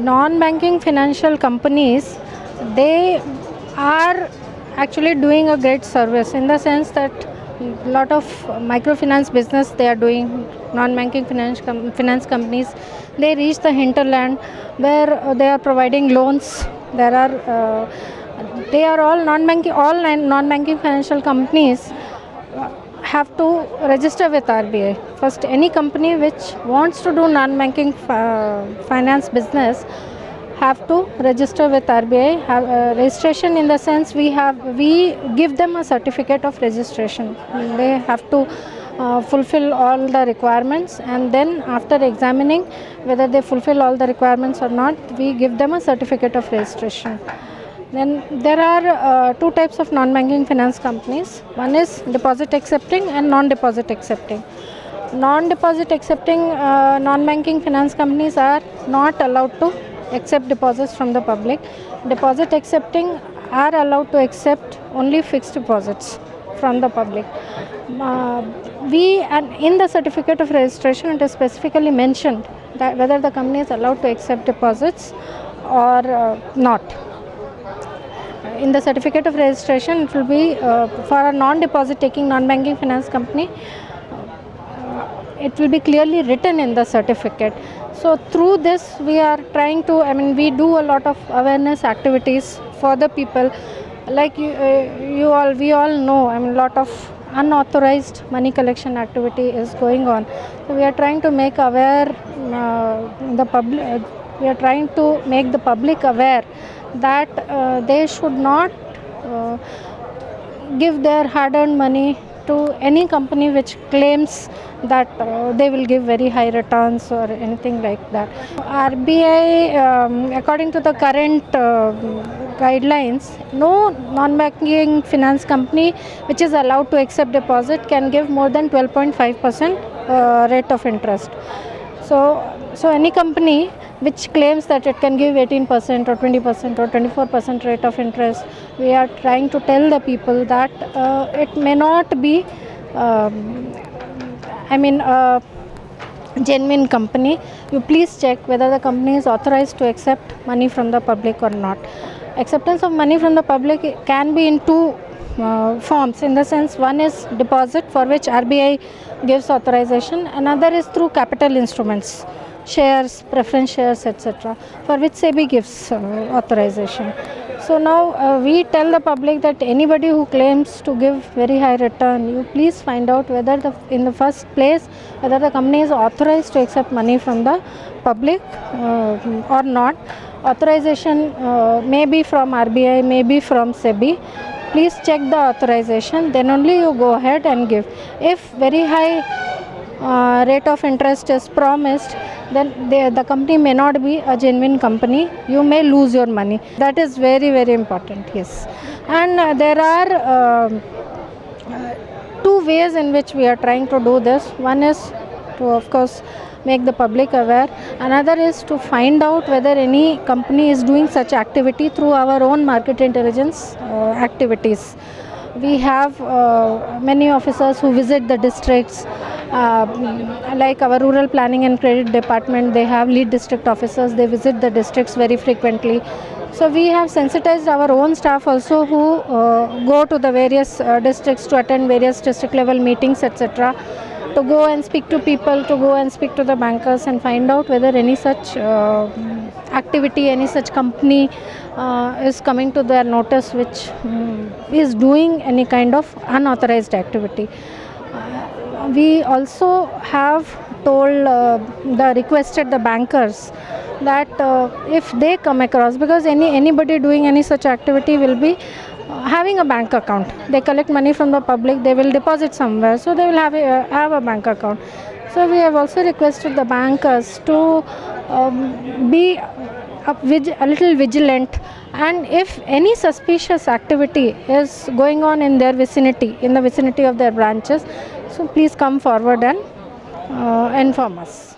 non-banking financial companies, they are actually doing a great service, in the sense that a lot of microfinance business they are doing. Non-banking finance companies, they reach the hinterland where they are providing loans. They are all non-banking financial companies have to register with RBI. First, any company which wants to do non-banking finance business have to register with RBI. Registration in the sense we give them a certificate of registration. They have to fulfill all the requirements, and then after examining whether they fulfill all the requirements or not, we give them a certificate of registration. Then there are two types of non-banking finance companies. One is deposit accepting and non-deposit accepting. Non-deposit accepting non-banking finance companies are not allowed to accept deposits from the public. Deposit accepting are allowed to accept only fixed deposits from the public. And in the certificate of registration, it is specifically mentioned that whether the company is allowed to accept deposits or not. In the certificate of registration, it will be for a non-deposit taking non-banking finance company, it will be clearly written in the certificate. So through this, we are trying to, we do a lot of awareness activities for the people. Like we all know, a lot of unauthorized money collection activity is going on. So we are trying to make aware the public. We are trying to make the public aware that they should not give their hard-earned money to any company which claims that they will give very high returns or anything like that. RBI, according to the current guidelines, no non-banking finance company which is allowed to accept deposit can give more than 12.5% rate of interest. So any company which claims that it can give 18% or 20% or 24% rate of interest, we are trying to tell the people that it may not be a genuine company. You please check whether the company is authorized to accept money from the public or not. Acceptance of money from the public can be in two forms, in the sense one is deposit, for which RBI gives authorization. Another is through capital instruments, shares, preference shares, etc., for which SEBI gives authorization. So now we tell the public that anybody who claims to give very high return, you please find out whether in the first place whether the company is authorized to accept money from the public or not. Authorization may be from RBI, may be from SEBI. Please check the authorization, then only you go ahead and give. If very high rate of interest is promised, then the company may not be a genuine company. You may lose your money. That is very, very important, yes. And there are two ways in which we are trying to do this. One is to, of course, make the public aware. Another is to find out whether any company is doing such activity through our own market intelligence activities. We have many officers who visit the districts, like our rural planning and credit department. They have lead district officers. They visit the districts very frequently. So we have sensitized our own staff also, who go to the various districts to attend various district level meetings, etc., to go and speak to people, to go and speak to the bankers and find out whether any such activity, any such company is coming to their notice which is doing any kind of unauthorized activity. We also have told requested the bankers that if they come across, because anybody doing any such activity will be having a bank account. They collect money from the public, they will deposit somewhere, so they will have a bank account. So we have also requested the bankers to be a little vigilant, and if any suspicious activity is going on in their vicinity, in the vicinity of their branches, so please come forward and inform us.